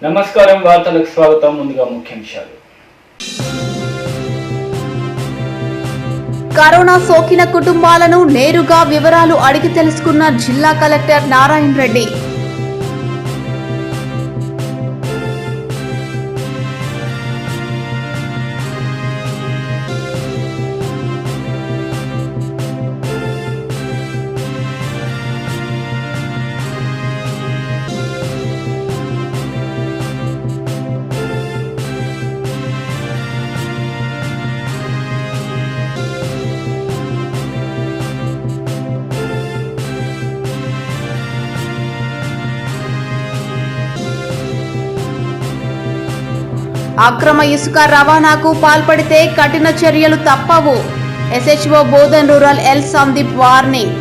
నమస్కారం వార్తలకు స్వాగతం. ముందుగా ముఖ్యాంశాలు. కరోనా సోకిన కుటుంబాలను నేరుగా వివరాలు అడిగి తెలుసుకున్న జిల్లా కలెక్టర్ నారాయణ రెడ్డి. అక్రమ ఇసుక రవాణాకు పాల్పడితే కఠిన చర్యలు తప్పవు. SHO Bodhan rural L Sandeep warning.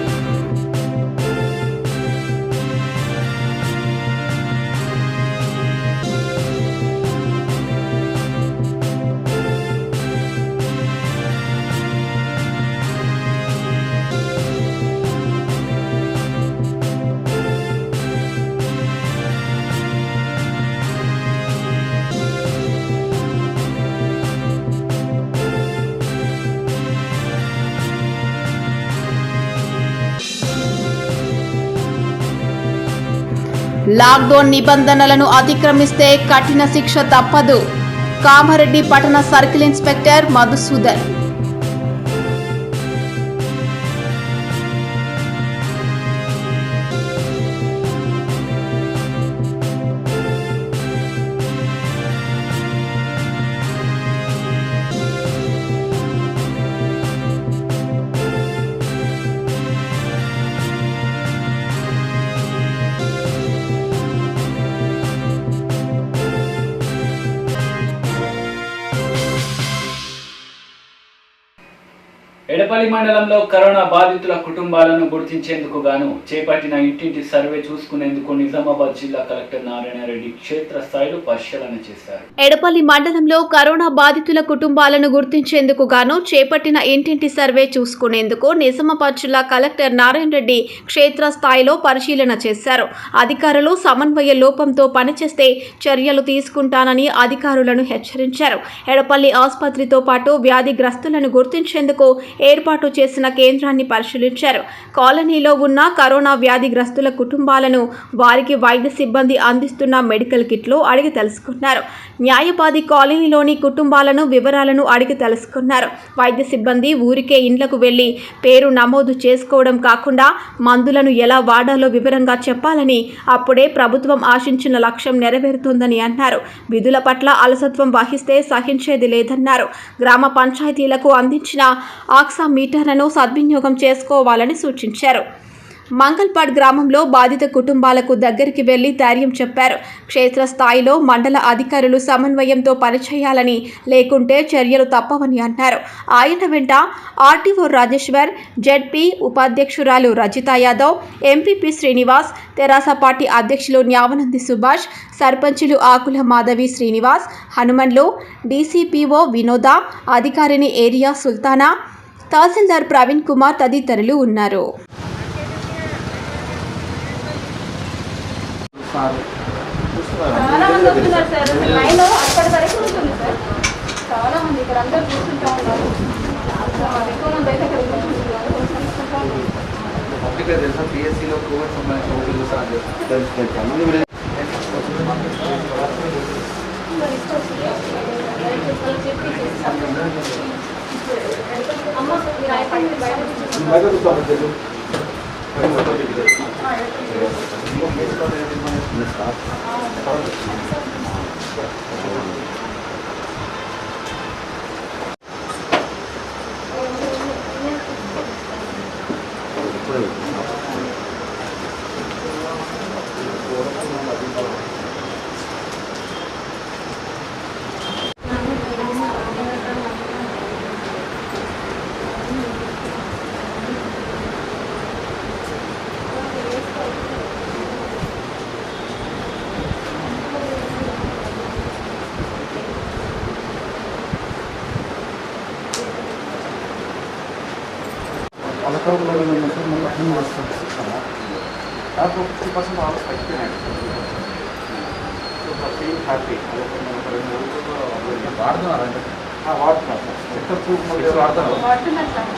Lockdown నిబంధనలను అతిక్రమిస్తే కఠిన శిక్ష తప్పదు. కామారెడ్డి పట్టణ సర్కిల్ ఇన్స్పెక్టర్ మధుసూదన్. ఎడపల్లి మండలంలో కరోనా బాధితుల కుటుంబాలను గుర్తించేందుకు గాను చేపట్టిన ఇంటింటి సర్వే చూసుకునేందుకు నిజామాబాద్ జిల్లా కలెక్టర్ నారాయణ రెడ్డి క్షేత్రస్థాయిలో పరిశీలన చేశారు. ఎడపల్లి మండలంలో కరోనా బాధితుల కుటుంబాలను గుర్తించేందుకు గాను చేపట్టిన ఇంటింటి సర్వే చూసుకునేందుకు నిజామాబాద్ జిల్లా కలెక్టర్ నారాయణ రెడ్డి క్షేత్రస్థాయిలో పరిశీలన చేశారు. అధికారులు సమన్వయ లోపంతో పనిచేస్తే చర్యలు తీసుకుంటానని అధికారులను హెచ్చరించారు. ఎడపల్లి ఆసుపత్రితో పాటు వ్యాధిగ్రస్తులను గుర్తించేందుకు ఏర్పాటు చేసిన కేంద్రాన్ని పరిశీలించారు. కాలనీలో ఉన్న కరోనా వ్యాధిగ్రస్తుల కుటుంబాలను వారికి వైద్య సిబ్బంది అందిస్తున్న మెడికల్ కిట్లు అడిగి తెలుసుకున్నారు. న్యాయవాది కాలనీలోని కుటుంబాలను వివరాలను అడిగి తెలుసుకున్నారు. వైద్య సిబ్బంది ఊరికే ఇండ్లకు వెళ్లి పేరు నమోదు చేసుకోవడం కాకుండా మందులను ఎలా వాడాలో వివరంగా చెప్పాలని, అప్పుడే ప్రభుత్వం ఆశించిన లక్ష్యం నెరవేరుతుందని అన్నారు. విధుల పట్ల అలసత్వం వహిస్తే సహించేది లేదన్నారు. గ్రామ పంచాయతీలకు అందించిన ఆక్సామీటర్లను సద్వినియోగం చేసుకోవాలని సూచించారు. మంగల్పాడ్ గ్రామంలో బాధిత కుటుంబాలకు దగ్గరికి వెళ్లి ధైర్యం చెప్పారు. క్షేత్రస్థాయిలో మండల అధికారులు సమన్వయంతో పనిచేయాలని, లేకుంటే చర్యలు తప్పవని అన్నారు. ఆయన వెంట ఆర్టీఓ రాజేశ్వర్, జెడ్పీ ఉపాధ్యక్షురాలు రజితా యాదవ్, ఎంపీపీ శ్రీనివాస్, తెరాస పార్టీ అధ్యక్షులు న్యావనంది సుభాష్, సర్పంచులు ఆకుల మాధవి శ్రీనివాస్, హనుమన్లు, డీసీపీఓ వినోద, అధికారిని ఏరియా సుల్తానా, తహసీల్దార్ ప్రవీణ్ కుమార్ తదితరులు ఉన్నారు. చాలా మంది వస్తున్నారు సార్. లైన్ అక్కడి వరకు ఉంటుంది సార్. చాలా మంది ఇక్కడ అందరూ చూస్తుంటా ఉన్నారు. ఎక్కువ మంది అయితే ఇక్కడ తెలుసా పిఎస్సీలో కోవిడ్ సంబంధించిన హ్యాపీ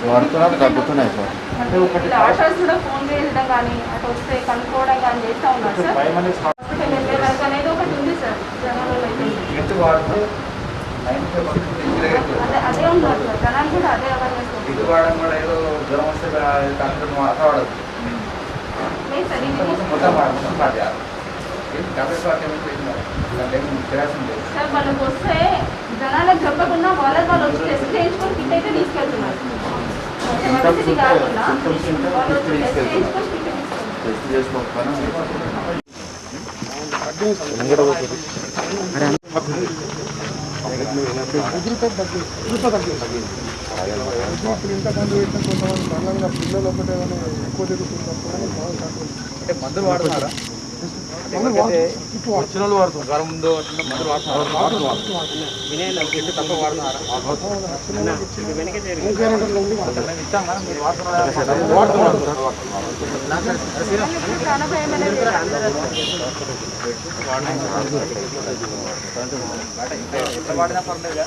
వాడుతున్నారు తగ్గుతున్నాయి సార్. అంటే ఒకటి ఆటోస్ కూడా ఫోన్ చేయడం కానీ అటు వస్తే కనుక్కోవడం కానీ చేస్తూ ఉన్నారు సార్. హాస్పిటల్ వెళ్ళే వరకు అనేది ఒకటి ఉంది సార్ జనాలలో అయితే. అదే ఉన్నారు సార్, జనాలు కూడా అదే అవేర్నెస్ ఇది వాడడం కూడా ఏదో జ్వరం వస్తే కనుక్కుంటూ వాడదు లేదు సార్. ఇది మొత్తం స్టార్ట్ చేయాలి. టాబ్లెట్స్ వాడితే చేయాల్సింది లేదు. సార్ వాళ్ళకి వస్తే జనాలకు చెప్పకుండా వాళ్ళు వచ్చి టెస్ట్ చేయించుకొని కిట్ అయితే తీసుకెళ్తున్నారు. ఎమర్జెన్సీ కాకుండా వాళ్ళు వచ్చి టెస్ట్ చేయించుకొని కిట్ తీసుకెళ్తున్నారు. అంటే మందులు వాడుతున్నారా? వచ్చిన వాళ్ళు వాడుతున్నారు. జ్వరం ముందు మందులు వాడుతున్నారు. తప్ప వాడుతున్నారా? ప్రాణభయం అనేది ఎంత వాడినా పర్లేదు.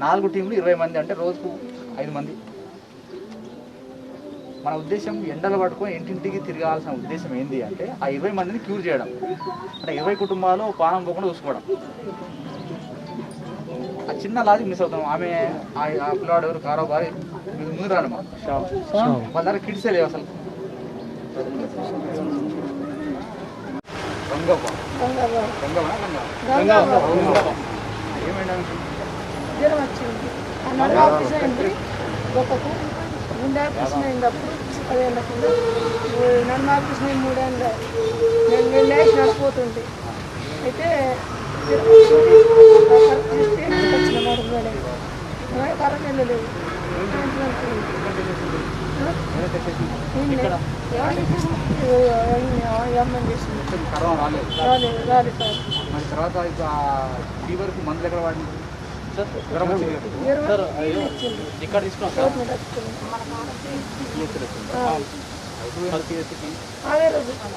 4 టీంలు 20 మంది అంటే రోజుకు 5 మంది. మన ఉద్దేశం ఎండలు పట్టుకొని ఇంటింటికి తిరగాల్సిన ఉద్దేశం ఏంటి అంటే ఆ 20 మందిని క్యూర్ చేయడం. అంటే 20 కుటుంబాలు పానం పోకుండా చూసుకోవడం. ఆ చిన్న లాజిక్ మిస్ అవుతాం. ఆమె ఆ పిల్లవాడు ఎవరు కారోబారి ముందు రాను వాళ్ళ దగ్గర కిడ్సే లేవు అసలు. ఏమైనా జ్వరం వచ్చింది అన్నాడు. ఆపరేషన్ అయింది గొప్పకు. గుండె ఆపరేషన్ అయినప్పుడు 10 ఏళ్ళ కింద. నన్ను ఆపరేషన్ అయ్యి 3 ఏళ్ళు నేను లేచి నడిచిపోతుంటే అయితే వచ్చిన కరెంట్ వెళ్ళలేదు. అమ్మని చేసింది రాలేదు సార్. మరి తర్వాత ఫీవర్కి మందులు ఎక్కడ వాడింది? ఇక్కడ తీసుకున్నాం సార్.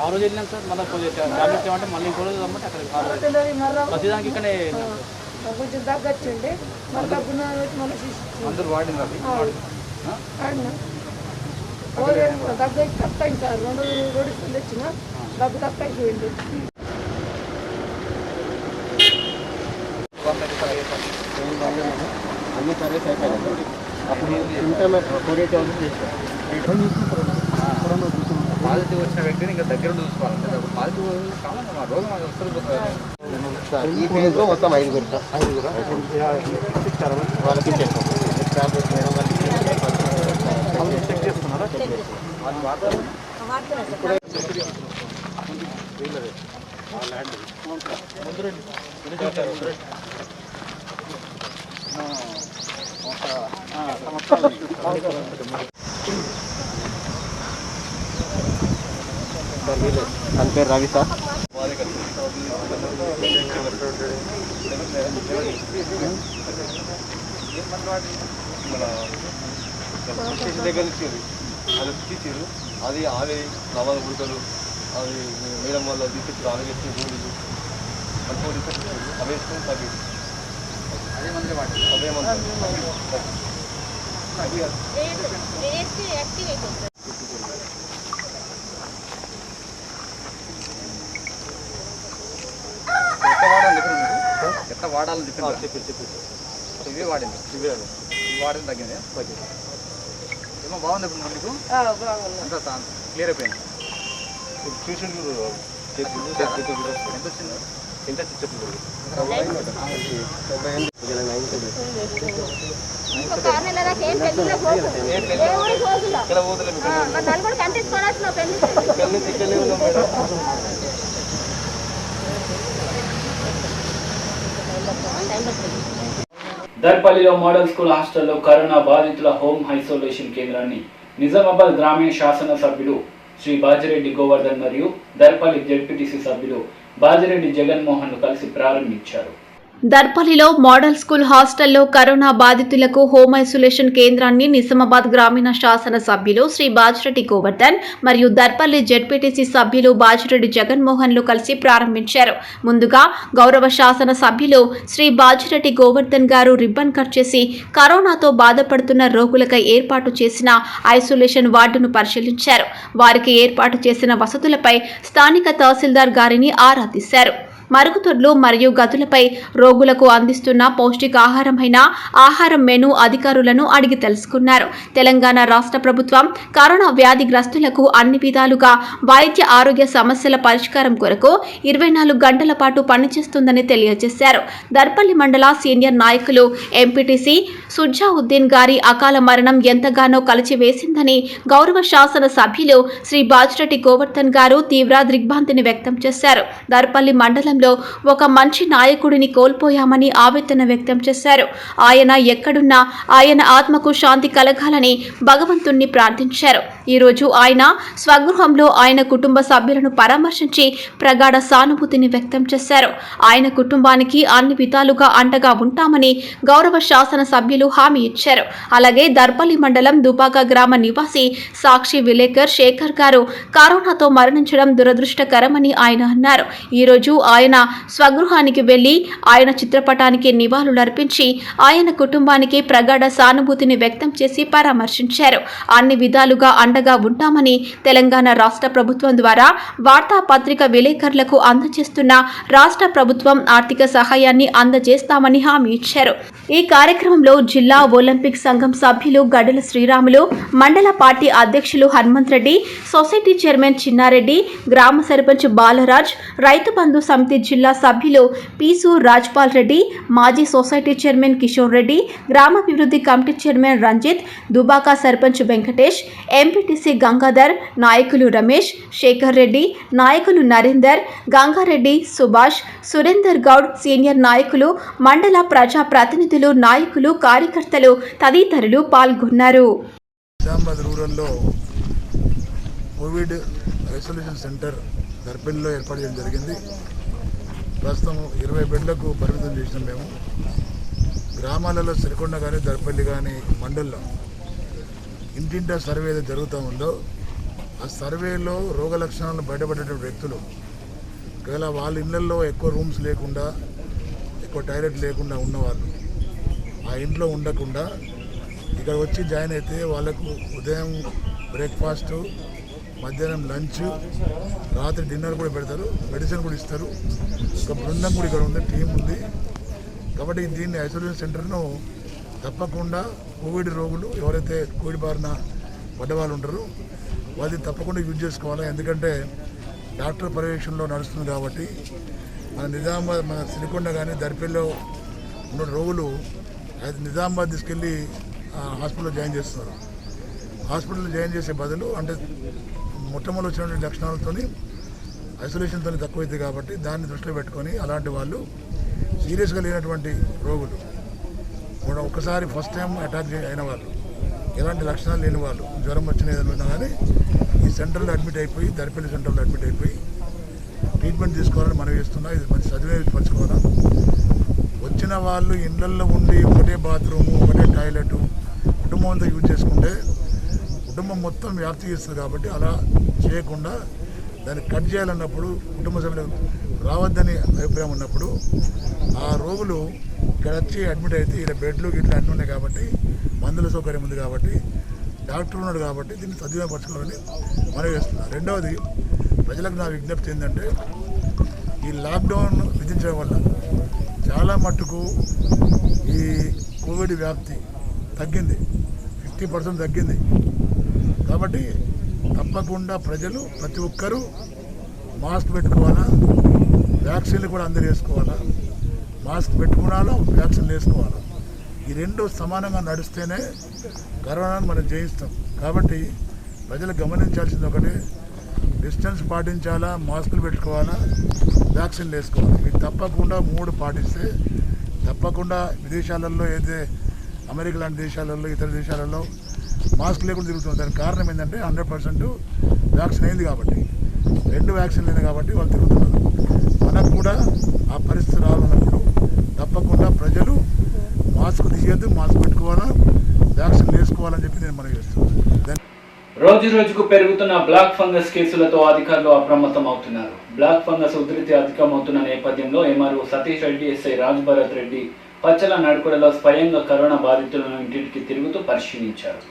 ఆ రోజు వెళ్ళినాం సార్. మళ్ళీ టాబ్లెట్స్ ఏమంటే మళ్ళీ ఇంకో రోజు రమ్మంటే అక్కడ ప్రతిదానికి ఇక్కడే కొంచెం తగ్గొచ్చిండే మళ్ళీ తగ్గున మళ్ళీ మందులు వాడింది. దగ్గర తక్కువ సార్. 2 రోజులు తెచ్చిన డబ్బు తక్కువ అయిపోయింది. అన్ని సర్వీస్ అయిపోయింది. అప్పుడు ఇంటర్నెట్ 48 అవర్స్ చేసాం. పాజిటివ్ వచ్చిన వ్యక్తిని ఇంకా దగ్గర చూసుకోవాలి. పాజిటివ్ కావాలి రోజు మాకు వస్తారు. ఈ ఫేజ్లో మొత్తం 5 సార్. 5 వాళ్ళకి చేస్తాం. టాబ్లెట్స్ మేడం వాళ్ళకి చెక్ చేస్తున్నారా? చెక్ తన పేరు రవి సార్. దగ్గర నుంచి అది ఇచ్చారు. అది ఆవి నవాల గుడికలు అది మేడం వల్ల తీసుకొచ్చి ఆరోగ్యశ్రీ గోళీలు అనుకో తీసుకొచ్చారు. అవి వేసుకొని తగ్గింది. అదే మందులు వాడి అదే మంది ఎట్లా వాడాలని చెప్పి ఇవే వాడింది. ఇవే వాడింది తగ్గింది. ఏమో బాగుంది. ఇప్పుడు మీకు అంతా క్లియర్ అయిపోయింది. ట్యూషన్ ఎంత వచ్చింది? ఎంత చెప్పు ఇక్కడ పోతలే దర్పల్లిలో మోడల్ స్కూల్ హాస్టల్లో కరోనా బాధితుల హోమ్ ఐసోలేషన్ కేంద్రాన్ని నిజామాబాద్ గ్రామీణ శాసన సభ్యులు శ్రీ బాజిరెడ్డి గోవర్ధన్ మరియు దర్పల్లి జెడ్పీటీసీ సభ్యులు బాజిరెడ్డి జగన్మోహన్లు కలిసి ప్రారంభించారు. దర్పల్లిలో మోడల్ స్కూల్ హాస్టల్లో కరోనా బాధితులకు హోమ్ ఐసోలేషన్ కేంద్రాన్ని నిజామాబాద్ గ్రామీణ శాసన సభ్యులు శ్రీ బాజిరెడ్డి గోవర్ధన్ మరియు దర్పల్లి జెడ్పీటీసీ సభ్యులు బాజిరెడ్డి జగన్మోహన్లు కలిసి ప్రారంభించారు. ముందుగా గౌరవ శాసన సభ్యులు శ్రీ బాజిరెడ్డి గోవర్ధన్ గారు రిబ్బన్ కట్ చేసి కరోనాతో బాధపడుతున్న రోగులకై ఏర్పాటు చేసిన ఐసోలేషన్ వార్డును పరిశీలించారు. వారికి ఏర్పాటు చేసిన వసతులపై స్థానిక తహసీల్దార్ గారిని ఆరా తీశారు. మరుగుదొడ్లు మరియు గదులపై రోగులకు అందిస్తున్న పౌష్టికాహారమైన ఆహారం మెనూ అధికారులను అడిగి తెలుసుకున్నారు. తెలంగాణ రాష్ట్ర ప్రభుత్వం కరోనా వ్యాధిగ్రస్తులకు అన్ని విధాలుగా వైద్య ఆరోగ్య సమస్యల పరిష్కారం కొరకు 24 గంటల పాటు పనిచేస్తుందని తెలియజేశారు. దర్పల్లి మండల సీనియర్ నాయకులు ఎంపీటీసీ సుజావుద్దీన్ గారి అకాల మరణం ఎంతగానో కలిచివేసిందని గౌరవ శాసన సభ్యులు శ్రీ బాజిరెడ్డి గోవర్ధన్ గారు తీవ్ర దిగ్భ్రాంతిని వ్యక్తం చేశారు. దర్పల్లి మండలం ఒక మంచి నాయకుడిని కోల్పోయామని ఆవేదన వ్యక్తం చేశారు. ఆయన ఎక్కడున్నా ఆయన ఆత్మకు శాంతి కలగాలని భగవంతుణ్ణి ప్రార్థించారు. ఈ రోజు ఆయన స్వగృహంలో ఆయన కుటుంబ సభ్యులను పరామర్శించి ప్రగాఢ సానుభూతిని వ్యక్తం చేశారు. ఆయన కుటుంబానికి అన్ని విధాలుగా అండగా ఉంటామని గౌరవ శాసన సభ్యులు హామీ ఇచ్చారు. అలాగే దర్పల్లి మండలం దుబాక గ్రామ నివాసి సాక్షి విలేకర్ శేఖర్ గారు కరోనాతో మరణించడం దురదృష్టకరమని ఆయన అన్నారు. ఈ రోజు ఆయన స్వగృహానికి వెళ్లి ఆయన చిత్రపటానికి నివాళులర్పించి ఆయన కుటుంబానికి ప్రగాఢ సానుభూతిని వ్యక్తం చేసి పరామర్శించారు. అన్ని విధాలుగా అండగా ఉంటామని తెలంగాణ రాష్ట్ర ప్రభుత్వం ద్వారా వార్తాపత్రిక విలేకరులకు అందజేస్తున్న రాష్ట్ర ప్రభుత్వం ఆర్థిక సహాయాన్ని అందజేస్తామని హామీ ఇచ్చారు. ఈ కార్యక్రమంలో జిల్లా ఒలింపిక్ సంఘం సభ్యులు గడల శ్రీరాములు, మండల పార్టీ అధ్యక్షులు హనుమంత్ రెడ్డి, సొసైటీ చైర్మన్ చిన్నారెడ్డి, గ్రామ సర్పంచ్ బాలరాజ్, రైతు బంధు సమితి జిల్లా సభ్యులు పీసు రాజ్పాల్ రెడ్డి, మాజీ సొసైటీ చైర్మన్ కిషోర్ రెడ్డి, గ్రామాభివృద్ధి కమిటీ చైర్మన్ రంజిత్, దుబాక సర్పంచ్ వెంకటేష్, ఎంపీటీసీ గంగాధర్, నాయకులు రమేష్, శేఖర్ రెడ్డి, నాయకులు నరేందర్, గంగారెడ్డి, సుభాష్, సురేందర్ గౌడ్, సీనియర్ నాయకులు, మండల ప్రజా ప్రతినిధులు, నాయకులు, కార్యకర్తలు తదితరులు పాల్గొన్నారు. నిజామాబాద్ రూరల్లో కోవిడ్ ఐసోలేషన్ సెంటర్ దర్పల్లిలో ఏర్పాటు చేయడం జరిగింది. ప్రస్తుతం 20 బెడ్లకు పరిమితం చేసినాం. మేము గ్రామాలలో సిరికొండ కానీ దర్పల్లి కానీ మండల్లో ఇంటింటా సర్వే ఏదో జరుగుతూ ఉందో ఆ సర్వేలో రోగ లక్షణాలను బయటపడేటువంటి వ్యక్తులు ఒకవేళ వాళ్ళ ఇళ్లలో ఎక్కువ రూమ్స్ లేకుండా ఎక్కువ టాయిలెట్ లేకుండా ఉన్నవాళ్ళు ఆ ఇంట్లో ఉండకుండా ఇక్కడ వచ్చి జాయిన్ అయితే వాళ్ళకు ఉదయం బ్రేక్ఫాస్ట్, మధ్యాహ్నం లంచ్, రాత్రి డిన్నర్ కూడా పెడతారు, మెడిసిన్ కూడా ఇస్తారు. ఒక బృందం కూడా ఇక్కడ ఉంది, టీం ఉంది. కాబట్టి దీన్ని ఐసోలేషన్ సెంటర్ను తప్పకుండా కోవిడ్ రోగులు ఎవరైతే కోవిడ్ బారిన పడ్డవాళ్ళు ఉంటారో వాళ్ళు తప్పకుండా యూజ్ చేసుకోవాలి. ఎందుకంటే డాక్టర్ పర్యవేక్షణలో నడుస్తుంది కాబట్టి నిజామాబాద్ మన సిరికొండ కానీ దర్పల్లిలో ఉన్న రోగులు నిజామాబాద్ తీసుకెళ్ళి హాస్పిటల్లో జాయిన్ చేస్తున్నారు. హాస్పిటల్లో జాయిన్ చేసే బదులు అంటే మొట్టమొదటి వచ్చినటువంటి లక్షణాలతో ఐసోలేషన్తో తక్కువైంది కాబట్టి దాన్ని దృష్టిలో పెట్టుకొని అలాంటి వాళ్ళు సీరియస్గా లేనటువంటి రోగులు కూడా ఒకసారి ఫస్ట్ టైం అటాక్ అయిన వాళ్ళు ఎలాంటి లక్షణాలు లేని వాళ్ళు జ్వరం వచ్చిన ఏదైనా కానీ ఈ సెంటర్లో అడ్మిట్ అయిపోయి దర్పల్లి సెంటర్లో అడ్మిట్ అయిపోయి ట్రీట్మెంట్ తీసుకోవాలని మనం చేస్తున్నా. ఇది మంచి సద్వినియోగపరచుకోవాలా. వచ్చిన వాళ్ళు ఇళ్లల్లో ఉండి ఒకటే బాత్రూము ఒకటే టాయిలెట్ కుటుంబం అంతా యూజ్ చేసుకుంటే కుటుంబం మొత్తం వ్యాప్తి చేస్తుంది. కాబట్టి అలా చేయకుండా దాన్ని కట్ చేయాలన్నప్పుడు కుటుంబ సభ్యులు రావద్దని అభిప్రాయం ఉన్నప్పుడు ఆ రోగులు ఇక్కడ వచ్చి అడ్మిట్ అయితే ఇక్కడ బెడ్లు గిట్లు అన్నీ ఉన్నాయి కాబట్టి మందుల సౌకర్యం ఉంది కాబట్టి డాక్టర్ ఉన్నాడు కాబట్టి దీన్ని సద్వినియోగపరచుకోవాలని మనం చేస్తున్నాం. రెండవది ప్రజలకు నా విజ్ఞప్తి ఏంటంటే ఈ లాక్డౌన్ విధించడం వల్ల చాలా మట్టుకు ఈ కోవిడ్ వ్యాప్తి తగ్గింది, 50% తగ్గింది. కాబట్టి తప్పకుండా ప్రజలు ప్రతి ఒక్కరూ మాస్క్ పెట్టుకోవాలా, వ్యాక్సిన్లు కూడా అందరూ వేసుకోవాలా. మాస్క్ పెట్టుకోవాలా, వ్యాక్సిన్లు వేసుకోవాలా. ఈ రెండు సమానంగా నడిస్తేనే కరోనాను మనం జయిస్తాం. కాబట్టి ప్రజలు గమనించాల్సింది ఒకటి, డిస్టెన్స్ పాటించాలా, మాస్కులు పెట్టుకోవాలా, వ్యాక్సిన్లు వేసుకోవాలి. ఇవి తప్పకుండా 3 పాటిస్తే తప్పకుండా విదేశాలలో అయితే అమెరికా లాంటి దేశాలలో ఇతర దేశాలలో మాస్క్ లేకుండా తిరుగుతుంది. దానికి కారణం ఏంటంటే 100% వ్యాక్సిన్ అయింది కాబట్టి. 2 వ్యాక్సిన్లు అయినాయి కాబట్టి వాళ్ళు తిరుగుతున్నారు. మనకు కూడా ఆ పరిస్థితి రావాలన్నప్పుడు తప్పకుండా ప్రజలు మాస్క్ తీయద్దు, మాస్క్ పెట్టుకోవాలా, వ్యాక్సిన్ వేసుకోవాలని చెప్పి నేను మనవి చేస్తున్నాను. రోజు రోజుకు పెరుగుతున్న బ్లాక్ ఫంగస్ కేసులతో అధికారులు అప్రమత్తం అవుతున్నారు. బ్లాక్ ఫంగస్ ఉధృతి అధికమవుతున్న నేపథ్యంలో ఎంఆర్ఓ సతీష్ రెడ్డి, ఎస్ఐ రాజ్ భరత్ రెడ్డి పచ్చల నడుకుడలో స్వయంగా కరోనా బాధితులను ఇంటింటికి తిరుగుతూ పరిశీలించారు.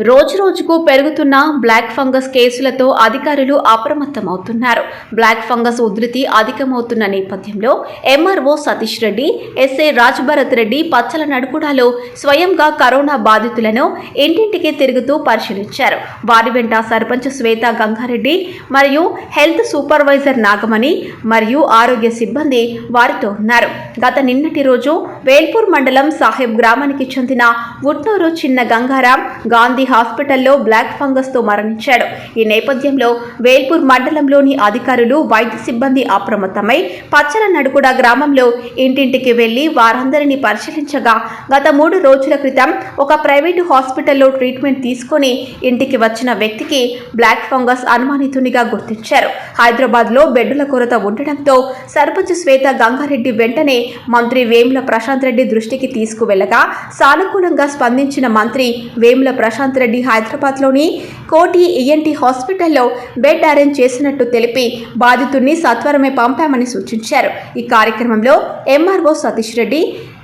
రోజు రోజుకు పెరుగుతున్న బ్లాక్ ఫంగస్ కేసులతో అధికారులు అప్రమత్తమవుతున్నారు. బ్లాక్ ఫంగస్ ఉధృతి అధికమవుతున్న నేపథ్యంలో ఎంఆర్ఓ సతీష్ రెడ్డి, ఎస్ఐ రాజ్ భరత్ రెడ్డి పచ్చల నడుకుడాలో స్వయంగా కరోనా బాధితులను ఇంటింటికి తిరుగుతూ పరిశీలించారు. వారి వెంట సర్పంచ్ శ్వేత గంగారెడ్డి మరియు హెల్త్ సూపర్వైజర్ నాగమణి మరియు ఆరోగ్య సిబ్బంది వారితో ఉన్నారు. గత నిన్నటి రోజు వేల్పూర్ మండలం సాహెబ్ గ్రామానికి చెందిన ఉట్నూరు చిన్న గంగారాం గాంధీ హాస్పిటల్లో బ్లాక్ ఫంగస్ తో మరణించాడు. ఈ నేపథ్యంలో వేల్పూర్ మండలంలోని అధికారులు, వైద్య సిబ్బంది అప్రమత్తమై పచ్చల నడుకుడ గ్రామంలో ఇంటింటికి వెళ్లి వారందరినీ పరిశీలించగా గత 3 రోజుల క్రితం ఒక ప్రైవేటు హాస్పిటల్లో ట్రీట్మెంట్ తీసుకుని ఇంటికి వచ్చిన వ్యక్తికి బ్లాక్ ఫంగస్ అనుమానితునిగా గుర్తించారు. హైదరాబాద్లో బెడ్డుల కొరత ఉండడంతో సర్పంచ్ శ్వేత గంగారెడ్డి వెంటనే మంత్రి వేముల ప్రశాంత్ రెడ్డి దృష్టికి తీసుకువెళ్లగా సానుకూలంగా స్పందించిన మంత్రి వేముల ప్రశాంత్ రెడ్డి హైదరాబాద్లోని కోటి ఈఎన్టీ హాస్పిటల్లో బెడ్ అరేంజ్ చేసినట్టు తెలిపి బాధితుడిని సత్వరమే పంపామని సూచించారు. ఈ కార్యక్రమంలో MRO Satish Reddy,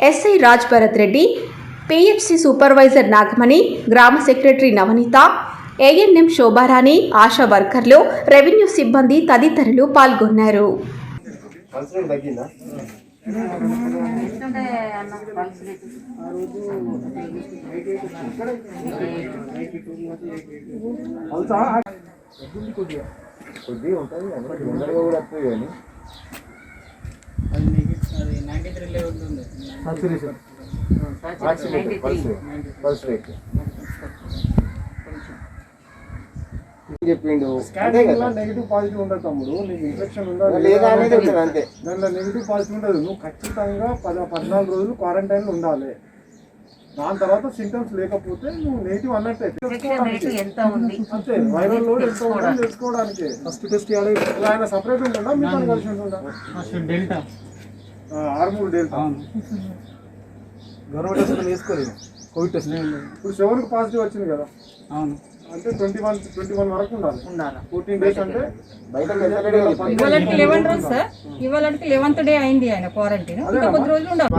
SI Raj Bharat Reddy, PFC supervisor Nagamani, గ్రామ సెక్రటరీ నవనీత, ఏఎన్ఎం శోభారాణి, ఆశా వర్కర్లు, రెవెన్యూ సిబ్బంది తదితరులు పాల్గొన్నారు. కొద్దిగా ఉంటుంది తొందరగా కూడా వస్తుంది కానీ చెప్పిండు నెగిటివ్ పాజిటివ్ ఉండదు తమ్ముడు, నీకు ఇన్ఫెక్షన్ ఉండాలి లేదా అనేది ఉంటుంది అంతే. దాంట్లో నెగిటివ్ పాజిటివ్ ఉండదు. నువ్వు ఖచ్చితంగా 14 రోజులు క్వారంటైన్లో ఉండాలి. దాని తర్వాత సింటమ్స్ లేకపోతే నువ్వు నెగిటివ్ అన్నట్టే అంతే. వైరల్ లోడ్ ఎంత ఉంటుందో తెలుసుకోవడానికి ఫస్ట్ టెస్ట్ చేయాలి. ఇలా ఆయన సపరేట్ ఉంటుందా మీతో కలిసి ఉంటుందా? 6 డెల్టా గవర్నమెంట్ టెస్ట్ వేసుకోలేదు. కోవిడ్ టెస్ట్ ఇప్పుడు 7కి పాజిటివ్ వచ్చింది కదా, అంటే 21 వరకు ఉండాలి. 14 డేస్ అంటే ఇవాళకి 11 రోజు సార్, ఇవాళకి 11th డే అయింది ఆయన క్వారంటైన్. ఇంకా కొద్ది రోజులు ఉండాలి.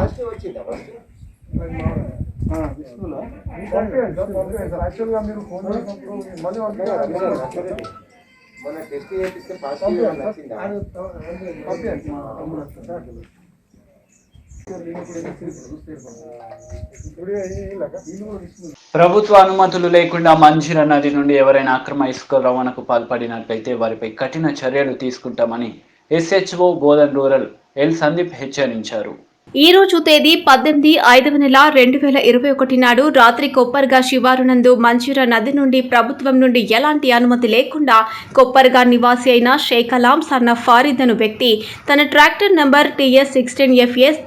యాక్చువల్గా మీరు ఫోన్ చేసినప్పుడు మళ్ళీ మన టెస్ట్ చేపిస్తే పాజిటివ్ ప్రభుత్వ అనుమతులు లేకుండా మంజీరా నది నుండి ఎవరైనా అక్రమ ఇసుక రవాణాకు పాల్పడినట్లయితే వారిపై కఠిన చర్యలు తీసుకుంటామని SHO Bodhan rural L Sandeep హెచ్చరించారు. ఈ రోజు తేదీ 18/5/2021 నాడు రాత్రి కొప్పర్గా శివారునందు మంజీరా నది నుండి ప్రభుత్వం నుండి ఎలాంటి అనుమతి లేకుండా కొప్పర్గా నివాసి అయిన షేక్ అలాం సన్న ఫారిద్ అను వ్యక్తి తన ట్రాక్టర్ నంబర్ TS16FS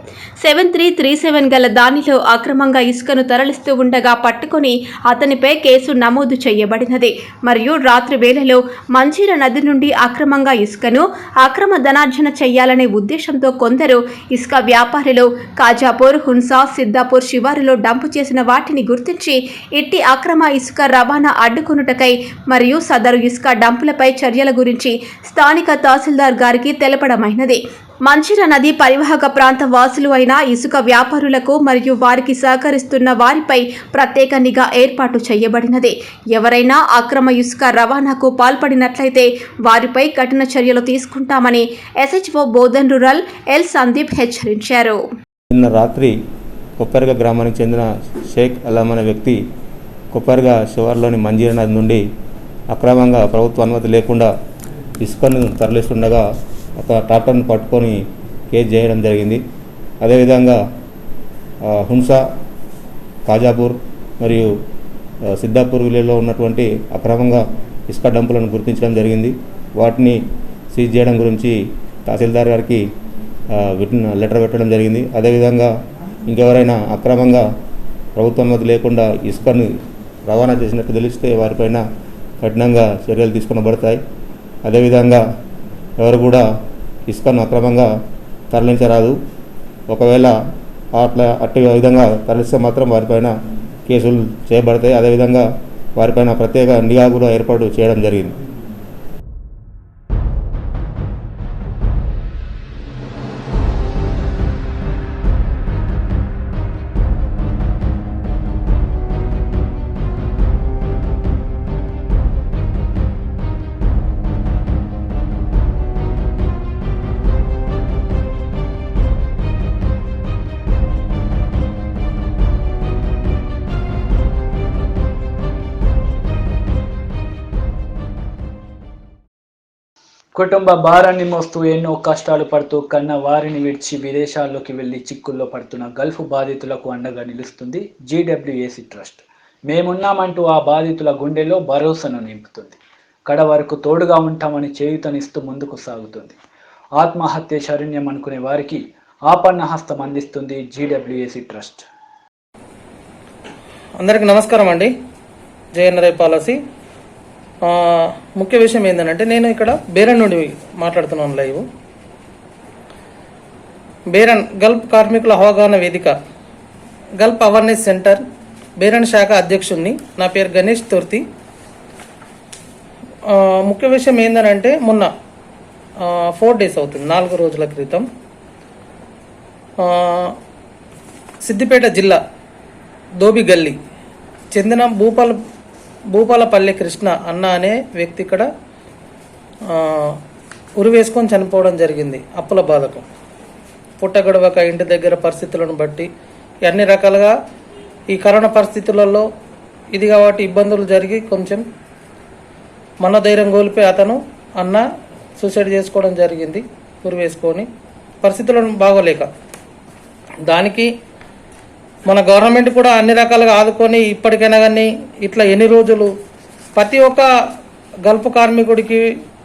7337 గల దానిలో అక్రమంగా ఇసుకను తరలిస్తూ ఉండగా పట్టుకుని అతనిపై కేసు నమోదు చేయబడినది. మరియు రాత్రి వేళలో మంజీరా నది నుండి అక్రమంగా ఇసుకను అక్రమ ధనార్జన చేయాలనే ఉద్దేశంతో కొందరు ఇసుక వ్యాపారులు కాజాపూర్, హున్సా, సిద్దాపూర్ శివారులో డంపు చేసిన వాటిని గుర్తించి ఇట్టి అక్రమ ఇసుక రవాణా అడ్డుకొనుటకై మరియు సదరు ఇసుక డంపులపై చర్యల గురించి స్థానిక తహసీల్దార్ గారికి తెలపడమైనది. మంజీరా నది పరివాహక ప్రాంత వాసులు అయిన ఇసుక వ్యాపారులకు మరియు వారికి సహకరిస్తున్న వారిపై ప్రత్యేక నిఘా ఏర్పాటు చేయబడినది. ఎవరైనా అక్రమ ఇసుక రవాణాకు పాల్పడినట్లయితే వారిపై కఠిన చర్యలు తీసుకుంటామని SHO Bodhan rural L Sandeep హెచ్చరించారు. నిన్న రాత్రి కొప్పర్గా గ్రామానికి చెందిన షేక్ అలాం అనే వ్యక్తి కొప్పర్గా శివార్లోని మంజీరా నది నుండి అక్రమంగా ప్రభుత్వ అనుమతి లేకుండా ఇసుకను తరలిస్తుండగా ఒక ట్రాక్టర్ను పట్టుకొని కేసు చేయడం జరిగింది. అదేవిధంగా హున్సా, కాజాపూర్ మరియు సిద్దాపూర్ విలేజ్లో ఉన్నటువంటి అక్రమంగా ఇసుక డంపులను గుర్తించడం జరిగింది. వాటిని సీజ్ చేయడం గురించి తహసీల్దార్ గారికి లెటర్ పెట్టడం జరిగింది. అదేవిధంగా ఇంకెవరైనా అక్రమంగా ప్రభుత్వ అనుమతి లేకుండా ఇసుకను రవాణా చేసినట్టు తెలిస్తే వారిపైన కఠినంగా చర్యలు తీసుకునబడతాయి. అదేవిధంగా ఎవరు కూడా ఇసుకను అక్రమంగా తరలించరాదు. ఒకవేళ అట్టి విధంగా తరలిస్తే మాత్రం వారిపైన కేసులు చేయబడతాయి. అదేవిధంగా వారిపైన ప్రత్యేక నిఘా కూడా ఏర్పాటు చేయడం జరిగింది. కుటుంబ భారాన్ని మోస్తూ ఎన్నో కష్టాలు పడుతూ కన్న వారిని విడిచి విదేశాల్లోకి వెళ్లి చిక్కుల్లో పడుతున్న గల్ఫ్ బాధితులకు అండగా నిలుస్తుంది జీడబ్ల్యూఏసీ ట్రస్ట్. మేమున్నామంటూ ఆ బాధితుల గుండెల్లో భరోసాను నింపుతుంది. కడ వరకు తోడుగా ఉంటామని చేయూతనిస్తూ ముందుకు సాగుతుంది. ఆత్మహత్య శరణ్యం అనుకునే వారికి ఆపన్న హస్తం అందిస్తుంది జీడబ్ల్యూఏసీ ట్రస్ట్. అందరికీ నమస్కారం అండి. జేఎన్ఆర్ఐ పాలసీ ముఖ్య విషయం ఏంటంటే, నేను ఇక్కడ బేరన్ నుండి మాట్లాడుతున్నాను లైవ్. బేరన్ గల్ఫ్ కార్మికుల అవగాహన వేదిక, గల్ఫ్ అవేర్నెస్ సెంటర్ బేరన్ శాఖ అధ్యక్షుడిని. నా పేరు గణేష్ తుర్తి. ముఖ్య విషయం ఏంటంటే, మొన్న 4 days అవుతుంది, 4 రోజుల క్రితం సిద్దిపేట జిల్లా దోబి గల్లీ చెందిన భూపాలపల్లి కృష్ణ అన్న అనే వ్యక్తి ఇక్కడ ఉరివేసుకొని చనిపోవడం జరిగింది. అప్పుల బాధకు, పుట్టగొడవక ఇంటి దగ్గర పరిస్థితులను బట్టి అన్ని రకాలుగా ఈ కరోనా పరిస్థితులలో ఇది కాబట్టి ఇబ్బందులు జరిగి కొంచెం మనోధైర్యం కోల్పోయి అతను అన్న సూసైడ్ చేసుకోవడం జరిగింది. ఉరివేసుకొని పరిస్థితులను బాగోలేక. దానికి మన గవర్నమెంట్ కూడా అన్ని రకాలుగా ఆదుకొని ఇప్పటికైనా కానీ ఇట్లా ఎన్ని రోజులు ప్రతి ఒక్క గల్ఫ్ కార్మికుడికి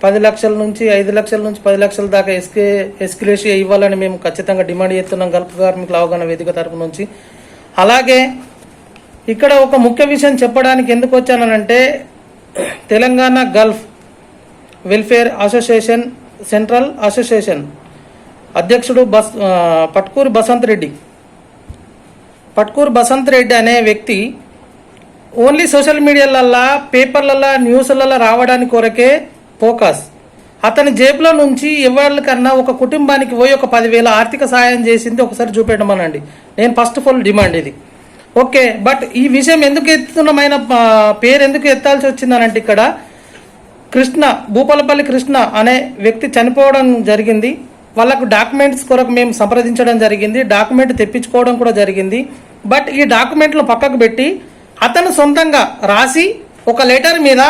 10 లక్షల నుంచి 5 లక్షల నుంచి 10 లక్షల దాకా ఎస్కిలేషియా ఇవ్వాలని మేము ఖచ్చితంగా డిమాండ్ చేస్తున్నాం గల్ఫ్ కార్మికుల అవగాహన వేదిక తరపు నుంచి. అలాగే ఇక్కడ ఒక ముఖ్య విషయం చెప్పడానికి ఎందుకు వచ్చానంటే, Telangana Gulf welfare association central association అధ్యక్షుడు పట్కూరు బసంత్ రెడ్డి అనే వ్యక్తి ఓన్లీ సోషల్ మీడియాలల్లో, పేపర్లలో, న్యూస్లలో రావడానికి కొరకే ఫోకస్. అతని జేబులో నుంచి ఎవరికన్నా ఒక కుటుంబానికి పోయి ఒక 10,000 ఆర్థిక సాయం చేసింది ఒకసారి చూపెట్టమనండి. నేను ఫస్ట్ ఆఫ్ ఆల్ డిమాండ్ ఇది. ఓకే, బట్ ఈ విషయం ఎందుకు ఎత్తుతున్నామైన పేరు ఎందుకు ఎత్తాల్సి వచ్చిందనంటే, ఇక్కడ భూపాలపల్లి కృష్ణ అనే వ్యక్తి చనిపోవడం జరిగింది. వాళ్ళకు డాక్యుమెంట్స్ కొరకు మేము సంప్రదించడం జరిగింది, డాక్యుమెంట్ తెప్పించుకోవడం కూడా జరిగింది. బట్ ఈ డాక్యుమెంట్లు పక్కకు పెట్టి అతను సొంతంగా రాసి ఒక లెటర్ మీద,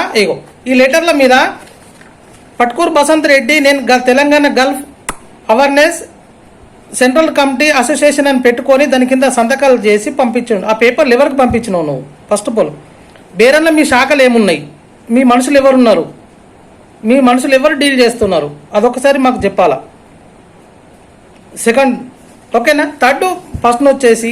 ఈ లెటర్ల మీద పట్కూరు బసంత్ రెడ్డి నేను Telangana Gulf awareness central committee association అని పెట్టుకొని దాని కింద సంతకాలు చేసి పంపించాడు. ఆ పేపర్లు ఎవరికి పంపించినావు నువ్వు? ఫస్ట్ ఆఫ్ ఆల్ బేరన్లో మీ శాఖలు ఏమున్నాయి? మీ మనుషులు ఎవరున్నారు? మీ మనుషులు ఎవరు డీల్ చేస్తున్నారు? అదొకసారి మాకు చెప్పాలా. సెకండ్, ఓకేనా? థర్డ్, ఫస్ట్ వచ్చేసి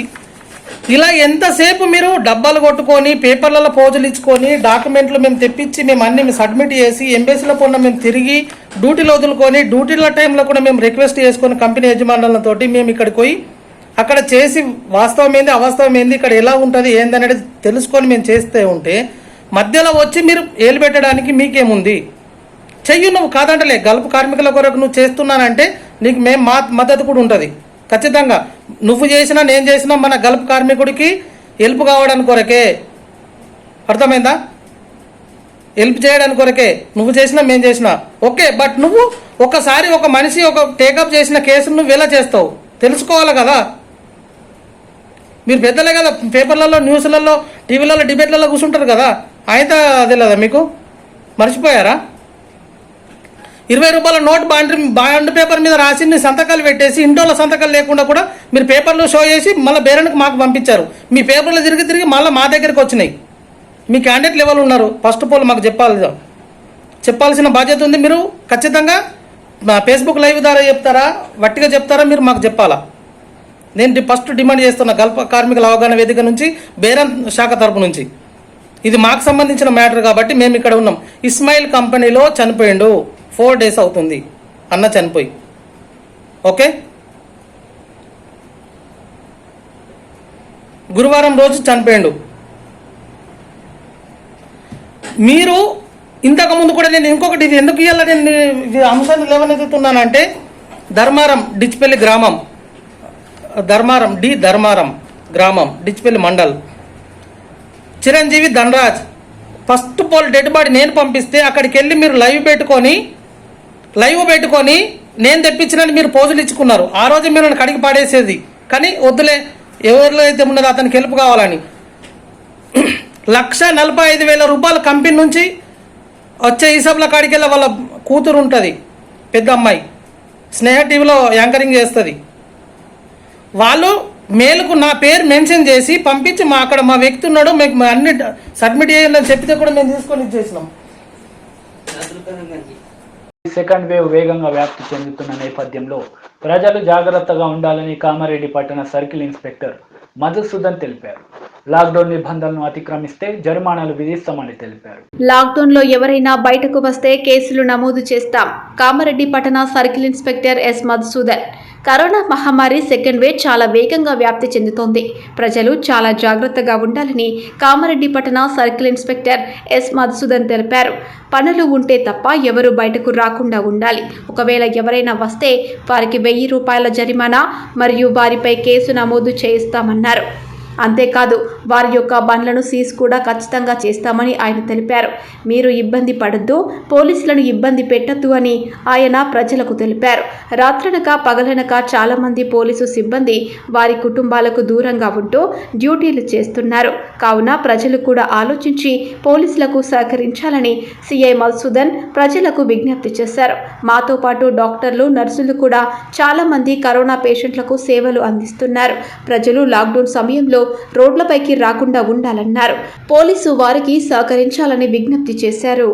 ఇలా ఎంతసేపు మీరు డబ్బాలు కొట్టుకొని పేపర్లలో పోజులు ఇచ్చుకొని డాక్యుమెంట్లు మేము తెప్పించి మేము అన్ని సబ్మిట్ చేసి ఎంబెసీలో పొన్న మేము తిరిగి డ్యూటీలో వదులుకొని డ్యూటీల టైంలో కూడా మేము రిక్వెస్ట్ చేసుకొని కంపెనీ యజమానులతోటి మేము ఇక్కడికి పోయి అక్కడ చేసి వాస్తవం ఏంది అవాస్తవం ఏంది ఇక్కడ ఎలా ఉంటుంది ఏందనేది తెలుసుకొని మేము చేస్తే ఉంటే మధ్యలో వచ్చి మీరు ఏలు పెట్టడానికి మీకేముంది? చెయ్యి, నువ్వు కాదంటలే. గల్ఫ్ కార్మికుల కొరకు నువ్వు చేస్తున్నానంటే నీకు మేము మద్దతు కూడా ఉంటుంది ఖచ్చితంగా. నువ్వు చేసినా నేను చేసినా మన గల్ఫ్ కార్మికుడికి హెల్ప్ కావడానికి కొరకే, అర్థమైందా? హెల్ప్ చేయడానికి కొరకే నువ్వు చేసినా మేము చేసినా ఓకే. బట్ నువ్వు ఒకసారి ఒక మనిషి ఒక టేకప్ చేసిన కేసును నువ్వు ఎలా చేస్తావు తెలుసుకోవాలి కదా. మీరు పెద్దలే కదా, పేపర్లలో, న్యూస్లలో, టీవీలలో, డిబేట్లలో కూర్చుంటారు కదా. అయితే అదే లేదా మీకు? మర్చిపోయారా? 20 రూపాయల నోట్ బాండ్ పేపర్ మీద రాసి నీ సంతకాలు పెట్టేసి ఇంటోళ్ళ సంతకాలు లేకుండా కూడా మీరు పేపర్లో షో చేసి మళ్ళీ బేరన్కి మాకు పంపించారు. మీ పేపర్లో తిరిగి మళ్ళీ మా దగ్గరికి వచ్చినాయి. మీ క్యాండిడేట్లు ఎవరు ఉన్నారు? ఫస్ట్ ఆఫ్ ఆల్ మాకు చెప్పాల్సిన బాధ్యత ఉంది. మీరు ఖచ్చితంగా ఫేస్బుక్ లైవ్ ద్వారా చెప్తారా, వట్టిగా చెప్తారా? మీరు మాకు చెప్పాలా. నేను ఫస్ట్ డిమాండ్ చేస్తున్నా గల్ఫ్ కార్మికుల అవగాహన వేదిక నుంచి, బేరన్ శాఖ తరపు నుంచి. ఇది మాకు సంబంధించిన మ్యాటర్ కాబట్టి మేము ఇక్కడ ఉన్నాం. ఇస్మాయిల్ కంపెనీలో చనిపోయిండు, 4 days అవుతుంది అన్న చనిపోయి. ఓకే, గురువారం రోజు చనిపోయాడు. మీరు ఇంతకుముందు కూడా నేను ఇంకొకటి ఇది ఎందుకు ఇవ్వాలి నేను ఇది అంశాన్ని లేవనెత్తుతున్నానంటే ధర్మారం డిచ్పల్లి గ్రామం, ధర్మారం గ్రామం డిచ్పల్లి మండల్ చిరంజీవి ధనరాజ్ ఫస్ట్ పోల్ డెడ్ బాడీ నేను పంపిస్తే అక్కడికి వెళ్ళి మీరు లైవ్ పెట్టుకొని నేను తెప్పించినని మీరు పోజులు ఇచ్చుకున్నారు. ఆ రోజు మీరు నన్ను కడిగి పాడేసేది, కానీ వద్దులే ఎవరిలో అయితే ఉన్నదో అతనికి హెల్ప్ కావాలని 1,45,000 రూపాయలు కంపెనీ నుంచి వచ్చే హిసాబ్ల కాడికి వెళ్ళి వాళ్ళ కూతురు ఉంటుంది, పెద్ద అమ్మాయి, స్నేహ టీవీలో యాంకరింగ్ చేస్తుంది. వాళ్ళు మేలుకు నా పేరు మెన్షన్ చేసి పంపించి అక్కడ మా వ్యక్తి ఉన్నాడు మీకు అన్ని సబ్మిట్ చేయాలని చెప్పితే కూడా మేము తీసుకొని ఇచ్చేసినాం. సెకండ్ వేవ్ వేగంగా వ్యాప్తి చెందుతున్న నేపథ్యంలో ప్రజలు జాగ్రత్తగా ఉండాలని కామారెడ్డి పట్టణ సర్కిల్ ఇన్స్పెక్టర్ మధుసూదన్ తెలిపారు. లాక్డౌన్ నిబంధనలను అతిక్రమిస్తే జరిమానాలు విధిస్తామని తెలిపారు. లాక్డౌన్ లో ఎవరైనా బయటకు వస్తే కేసులు నమోదు చేస్తాం. కామారెడ్డి పట్టణ circle inspector S Madhusudan. Corona మహమ్మారి సెకండ్ వేవ్ చాలా వేగంగా వ్యాప్తి చెందుతోంది. ప్రజలు చాలా జాగ్రత్తగా ఉండాలని కామారెడ్డి పట్టణ సర్కిల్ ఇన్స్పెక్టర్ ఎస్ మధుసూదన్ తెలిపారు. పనులు ఉంటే తప్ప ఎవరు బయటకు రాకుండా ఉండాలి. ఒకవేళ ఎవరైనా వస్తే వారికి 1,000 రూపాయల జరిమానా మరియు వారిపై కేసు నమోదు చేయిస్తామన్నారు. అంతేకాదు వారి యొక్క బండ్లను సీజ్ కూడా ఖచ్చితంగా చేస్తామని ఆయన తెలిపారు. మీరు ఇబ్బంది పడద్దు, పోలీసులను ఇబ్బంది పెట్టద్దు అని ఆయన ప్రజలకు తెలిపారు. రాత్రనక పగలనక చాలామంది పోలీసు సిబ్బంది వారి కుటుంబాలకు దూరంగా ఉంటూ డ్యూటీలు చేస్తున్నారు. కావున ప్రజలు కూడా ఆలోచించి పోలీసులకు సహకరించాలని సిఐ మధుసూదన్ ప్రజలకు విజ్ఞప్తి చేశారు. మాతో పాటు డాక్టర్లు, నర్సులు కూడా చాలామంది కరోనా పేషెంట్లకు సేవలు అందిస్తున్నారు. ప్రజలు లాక్డౌన్ సమయంలో రోడ్లపైకి రాకుండా ఉండాలన్నారు. పోలీసు వారికి సహకరించాలని విజ్ఞప్తి చేశారు.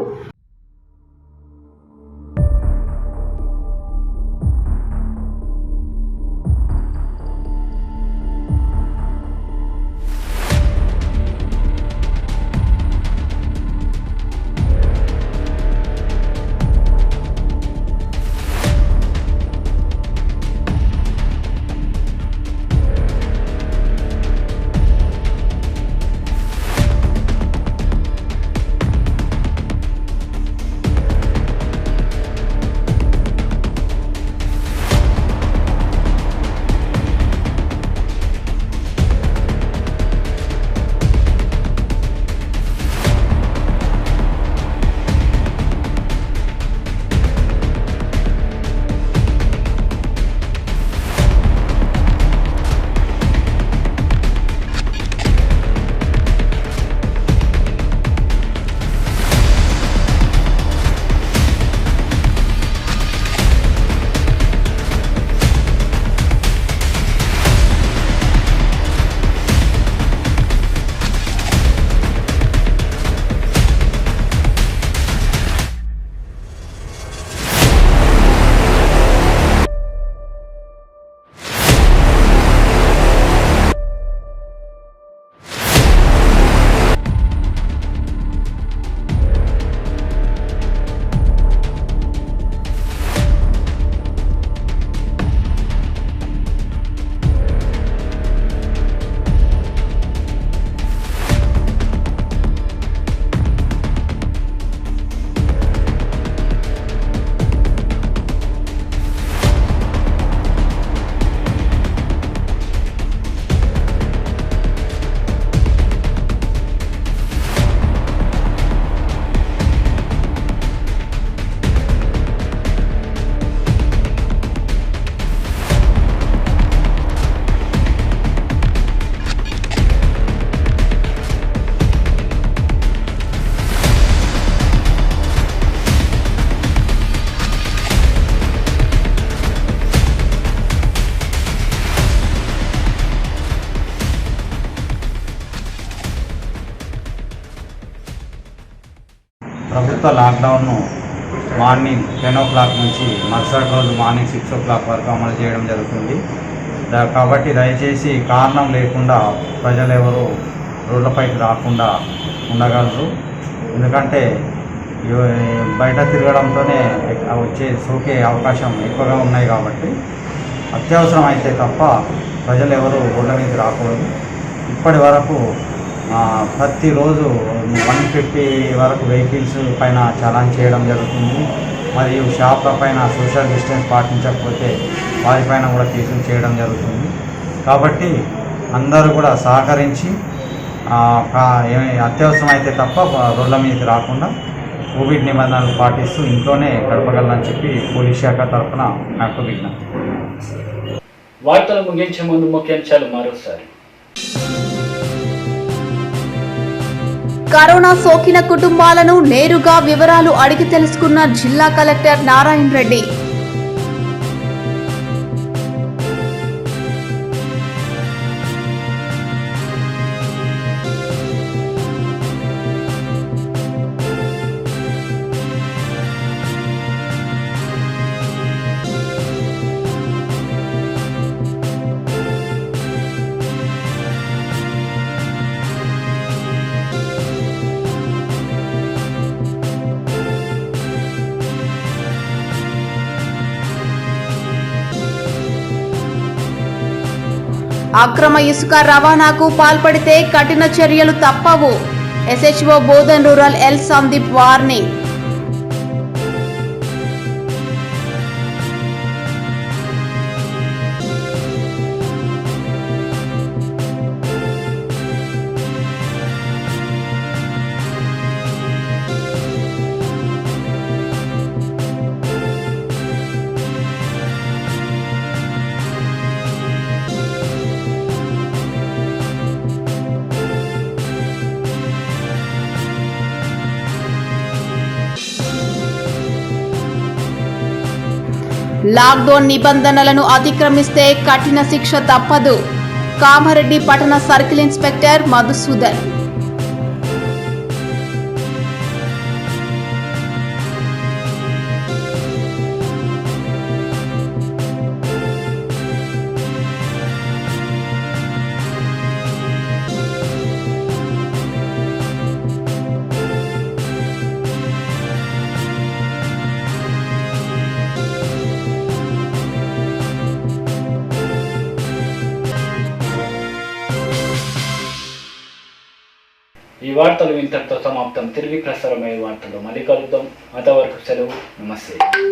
ప్రభుత్వ లాక్డౌన్ను మార్నింగ్ 10 o'clock నుంచి మరుసటి రోజు మార్నింగ్ 6 o'clock వరకు అమలు చేయడం జరుగుతుంది. కాబట్టి దయచేసి కారణం లేకుండా ప్రజలు ఎవరు రోడ్లపైకి రాకుండా ఉండగలరు. ఎందుకంటే బయట తిరగడంతోనే వచ్చే సోకే అవకాశం ఎక్కువగా ఉన్నాయి కాబట్టి అత్యవసరం అయితే తప్ప ప్రజలు ఎవరు రోడ్ల మీద రాకూడదు. ఇప్పటి వరకు ప్రతిరోజు 150 వరకు వెహికల్స్ పైన చలాన్ చేయడం జరుగుతుంది. మరియు షాప్ల పైన సోషల్ డిస్టెన్స్ పాటించకపోతే వారిపైన కూడా కేసులు చేయడం జరుగుతుంది. కాబట్టి అందరూ కూడా సహకరించి అత్యవసరం అయితే తప్ప రోడ్ల మీదకి రాకుండా కోవిడ్ నిబంధనలు పాటిస్తూ ఇంట్లోనే గడపగలరని చెప్పి పోలీస్ శాఖ తరఫున నాకు విజ్ఞప్తి. వార్తలు ముగించే ముందు ముఖ్యాంశాలు మరోసారి. కరోనా సోకిన కుటుంబాలను నేరుగా వివరాలు అడిగి తెలుసుకున్న జిల్లా కలెక్టర్ నారాయణ రెడ్డి. అక్రమ ఇసుక రవాణాకు పాల్పడితే కఠిన చర్యలు తప్పవు. SHO Bodhan rural L Sandeep warning. Lockdown నిబంధనలను అతిక్రమిస్తే కఠిన శిక్ష తప్పదు. కామారెడ్డి పట్టణ సర్కిల్ ఇన్స్పెక్టర్ మధుసూదన్. ఈ వార్తలు ఇంతటితో సమాప్తం. తిరిగి ప్రసారమయ్యే వార్తలు మళ్ళీ కలుద్దాం. అంతవరకు సెలవు. నమస్తే.